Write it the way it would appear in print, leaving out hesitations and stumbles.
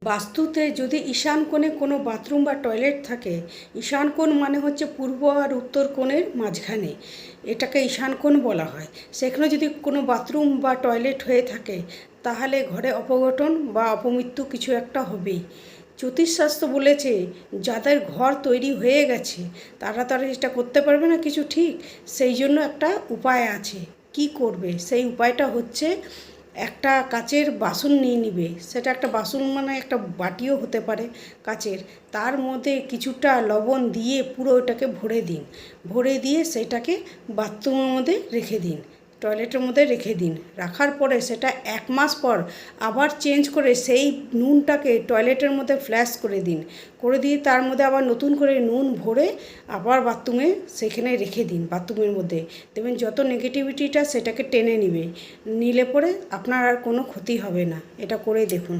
বাস্তুতে যদি ঈশান কোণে কোনো বাথরুম বা টয়লেট থাকে, ঈশান কোণ মানে হচ্ছে পূর্ব আর উত্তর কোণের মাঝখানে, এটাকে ঈশান কোণ বলা হয়। সেখানে যদি কোনো বাথরুম বা টয়লেট হয়ে থাকে তাহলে ঘরে অপঘটন বা অপমৃত্যু কিছু একটা হবেই। জ্যোতিষশাস্ত্র বলেছে যাদের ঘর তৈরি হয়ে গেছে তারা এটা করতে পারবে না কিছু, ঠিক সেই জন্য একটা উপায় আছে। কি করবে সেই উপায়টা হচ্ছে, একটা কাচের বাসন নিয়ে নিবে, সেটা একটা বাসন মানে একটা বাটিও হতে পারে কাচের, তার মধ্যে কিছুটা লবণ দিয়ে পুরো ওটাকে ভরে দিন, ভরে দিয়ে সেটাকে বাথরুমের মধ্যে রেখে দিন, টয়লেটের মধ্যে রেখে দিন। রাখার পরে সেটা 1 মাস পর আবার চেঞ্জ করে সেই নুনটাকে টয়লেটের মধ্যে ফ্ল্যাশ করে দিন, করে দিয়ে তার মধ্যে আবার নতুন করে নুন ভরে আবার বাথরুমে সেখানে রেখে দিন। বাথরুমের মধ্যে দেখবেন যত নেগেটিভিটিটা সেটাকে টেনে নিবে, নিলে পরে আপনার আর কোনো ক্ষতি হবে না। এটা করে দেখুন।